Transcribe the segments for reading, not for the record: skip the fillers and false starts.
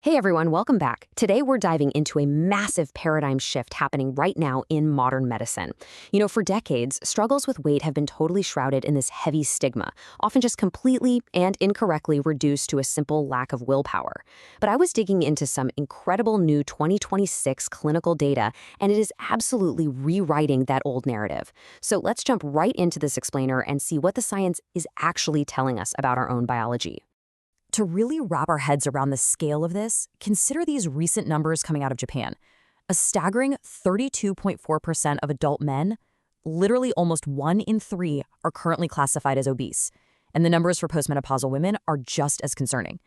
Hey everyone, welcome back. Today we're diving into a massive paradigm shift happening right now in modern medicine. For decades, struggles with weight have been totally shrouded in this heavy stigma, often just completely and incorrectly reduced to a simple lack of willpower. But I was digging into some incredible new 2026 clinical data, and it is absolutely rewriting that old narrative. So let's jump right into this explainer and see what the science is actually telling us about our own biology. To really wrap our heads around the scale of this, consider these recent numbers coming out of Japan. A staggering 32.4% of adult men, literally almost 1 in 3, are currently classified as obese. And the numbers for postmenopausal women are just as concerning.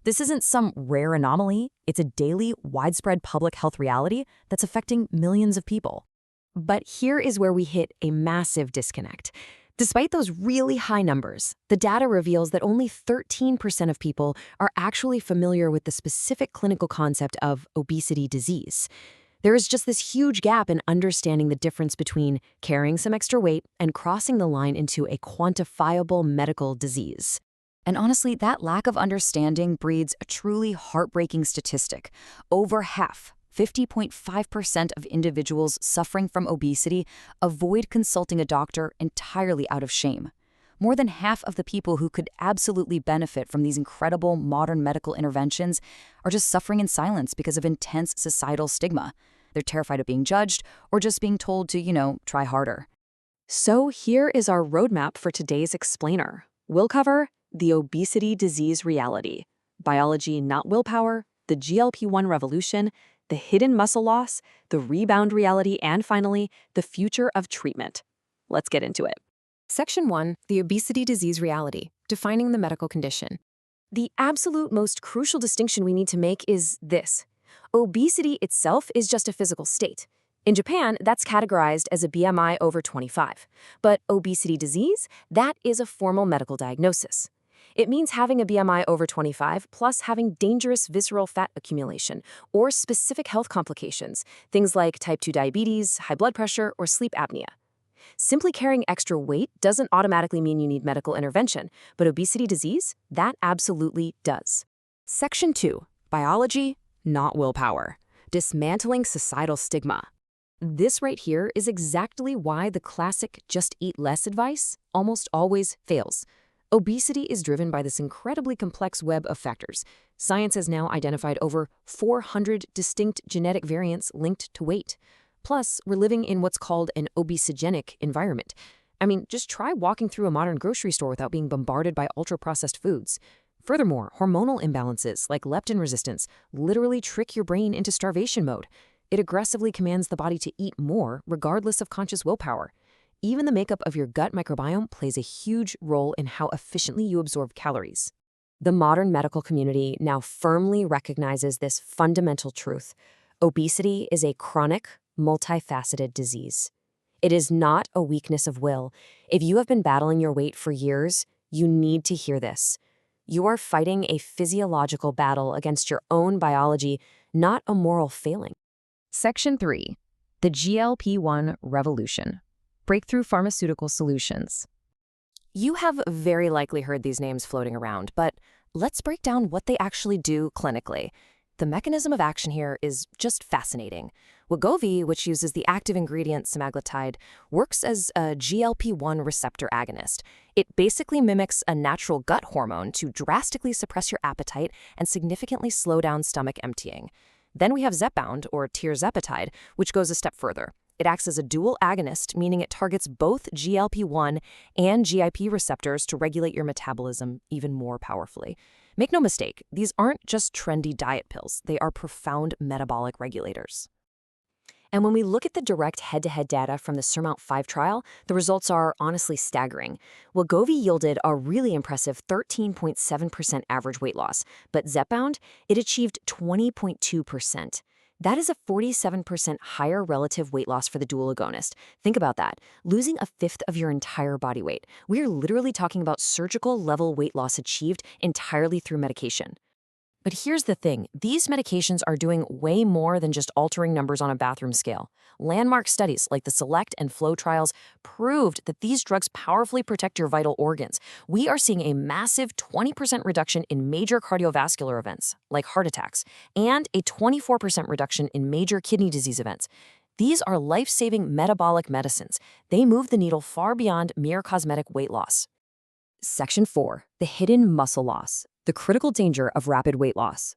This isn't some rare anomaly, it's a daily, widespread public health reality that's affecting millions of people. But here is where we hit a massive disconnect. Despite those really high numbers, the data reveals that only 13% of people are actually familiar with the specific clinical concept of obesity disease. There is just this huge gap in understanding the difference between carrying some extra weight and crossing the line into a quantifiable medical disease. And honestly, that lack of understanding breeds a truly heartbreaking statistic. Over half, 50.5% of individuals suffering from obesity avoid consulting a doctor entirely out of shame. More than half of the people who could absolutely benefit from these incredible modern medical interventions are just suffering in silence because of intense societal stigma. They're terrified of being judged or just being told to, try harder. So here is our roadmap for today's explainer. We'll cover the obesity disease reality, biology not willpower, the GLP-1 revolution, the hidden muscle loss, the rebound reality, and finally, the future of treatment. Let's get into it. Section 1, the obesity disease reality, defining the medical condition. The absolute most crucial distinction we need to make is this. Obesity itself is just a physical state. In Japan, that's categorized as a BMI over 25. But obesity disease, that is a formal medical diagnosis. It means having a BMI over 25 plus having dangerous visceral fat accumulation or specific health complications, things like type 2 diabetes, high blood pressure, or sleep apnea. Simply carrying extra weight doesn't automatically mean you need medical intervention, but obesity disease, that absolutely does. Section 2, biology, not willpower, dismantling societal stigma. This right here is exactly why the classic just eat less advice almost always fails. Obesity is driven by this incredibly complex web of factors. Science has now identified over 400 distinct genetic variants linked to weight. Plus, we're living in what's called an obesogenic environment. Just try walking through a modern grocery store without being bombarded by ultra-processed foods. Furthermore, hormonal imbalances like leptin resistance literally trick your brain into starvation mode. It aggressively commands the body to eat more, regardless of conscious willpower. Even the makeup of your gut microbiome plays a huge role in how efficiently you absorb calories. The modern medical community now firmly recognizes this fundamental truth. Obesity is a chronic, multifaceted disease. It is not a weakness of will. If you have been battling your weight for years, you need to hear this. You are fighting a physiological battle against your own biology, not a moral failing. Section 3, the GLP-1 revolution. Breakthrough pharmaceutical solutions. You have very likely heard these names floating around, but let's break down what they actually do clinically. The mechanism of action here is just fascinating. Wegovy, which uses the active ingredient semaglutide, works as a GLP-1 receptor agonist. It basically mimics a natural gut hormone to drastically suppress your appetite and significantly slow down stomach emptying. Then we have Zepbound, or tirzepatide, which goes a step further. It acts as a dual agonist, meaning it targets both GLP-1 and GIP receptors to regulate your metabolism even more powerfully. Make no mistake, these aren't just trendy diet pills. They are profound metabolic regulators. And when we look at the direct head-to-head data from the SURMOUNT-5 trial, the results are honestly staggering. Wegovy yielded a really impressive 13.7% average weight loss, but Zepbound, it achieved 20.2%. That is a 47% higher relative weight loss for the dual agonist. Think about that. Losing a fifth of your entire body weight. We are literally talking about surgical-level weight loss achieved entirely through medication. But here's the thing, these medications are doing way more than just altering numbers on a bathroom scale. Landmark studies like the SELECT and FLOW trials proved that these drugs powerfully protect your vital organs. We are seeing a massive 20% reduction in major cardiovascular events, like heart attacks, and a 24% reduction in major kidney disease events. These are life-saving metabolic medicines. They move the needle far beyond mere cosmetic weight loss. Section 4. The hidden muscle loss. The critical danger of rapid weight loss.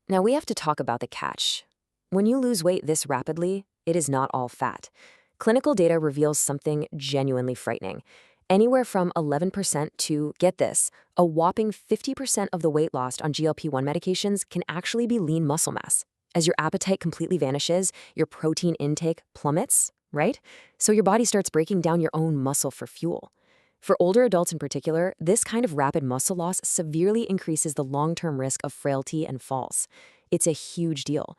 Now we have to talk about the catch. When you lose weight this rapidly, it is not all fat. Clinical data reveals something genuinely frightening. Anywhere from 11% to, get this, a whopping 50% of the weight lost on GLP-1 medications can actually be lean muscle mass. As your appetite completely vanishes, your protein intake plummets, right? So your body starts breaking down your own muscle for fuel. For older adults in particular, this kind of rapid muscle loss severely increases the long-term risk of frailty and falls. It's a huge deal.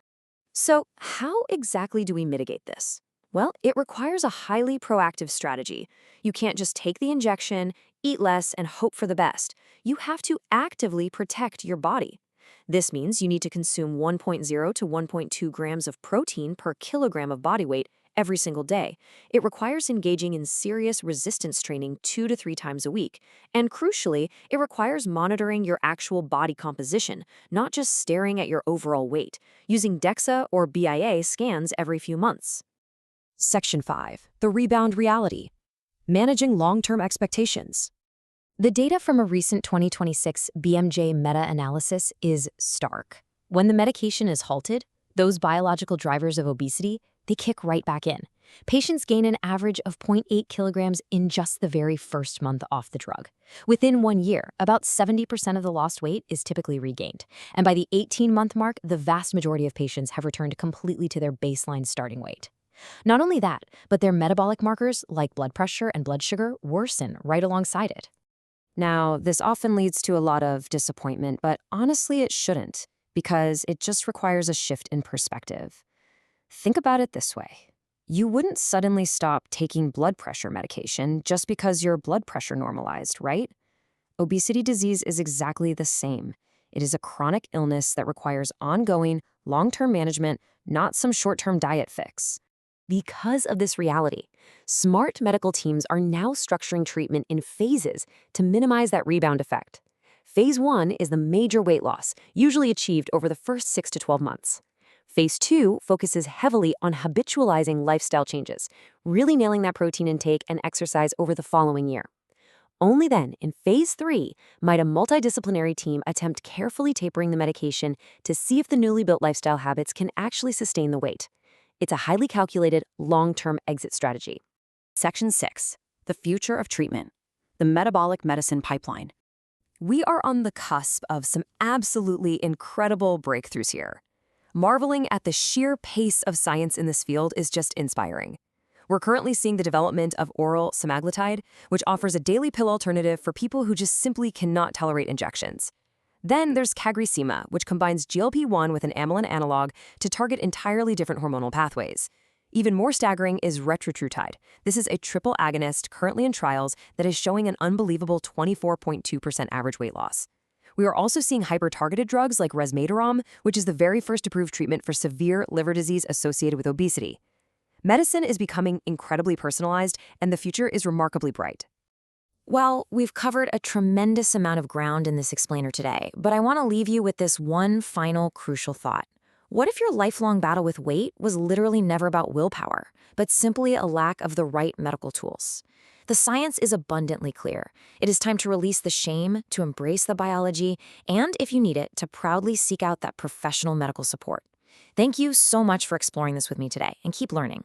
So how exactly do we mitigate this? Well, it requires a highly proactive strategy. You can't just take the injection, eat less, and hope for the best. You have to actively protect your body. This means you need to consume 1.0 to 1.2 grams of protein per kilogram of body weight every single day. It requires engaging in serious resistance training 2 to 3 times a week. And crucially, it requires monitoring your actual body composition, not just staring at your overall weight, using DEXA or BIA scans every few months. Section 5. The rebound reality. Managing long-term expectations. The data from a recent 2026 BMJ meta-analysis is stark. When the medication is halted, those biological drivers of obesity, they kick right back in. Patients gain an average of 0.8 kilograms in just the very first month off the drug. Within 1 year, about 70% of the lost weight is typically regained. And by the 18-month mark, the vast majority of patients have returned completely to their baseline starting weight. Not only that, but their metabolic markers, like blood pressure and blood sugar, worsen right alongside it. Now, this often leads to a lot of disappointment, but honestly, it shouldn't, because it just requires a shift in perspective. Think about it this way. You wouldn't suddenly stop taking blood pressure medication just because your blood pressure normalized, right? Obesity disease is exactly the same. It is a chronic illness that requires ongoing, long-term management, not some short-term diet fix. Because of this reality, smart medical teams are now structuring treatment in phases to minimize that rebound effect. Phase 1 is the major weight loss, usually achieved over the first 6 to 12 months. Phase 2 focuses heavily on habitualizing lifestyle changes, really nailing that protein intake and exercise over the following year. Only then, in Phase 3, might a multidisciplinary team attempt carefully tapering the medication to see if the newly built lifestyle habits can actually sustain the weight. It's a highly calculated, long-term exit strategy. Section 6. The future of treatment. The metabolic medicine pipeline. We are on the cusp of some absolutely incredible breakthroughs here. Marveling at the sheer pace of science in this field is just inspiring. We're currently seeing the development of oral semaglutide, which offers a daily pill alternative for people who just simply cannot tolerate injections. Then there's CagriSema, which combines GLP-1 with an amylin analog to target entirely different hormonal pathways. Even more staggering is retatrutide. This is a triple agonist currently in trials that is showing an unbelievable 24.2% average weight loss. We are also seeing hyper-targeted drugs like resmetirom, which is the very first approved treatment for severe liver disease associated with obesity. Medicine is becoming incredibly personalized, and the future is remarkably bright. Well, we've covered a tremendous amount of ground in this explainer today, but I want to leave you with this one final crucial thought. What if your lifelong battle with weight was literally never about willpower, but simply a lack of the right medical tools? The science is abundantly clear. It is time to release the shame, to embrace the biology, and, if you need it, to proudly seek out that professional medical support. Thank you so much for exploring this with me today, and keep learning.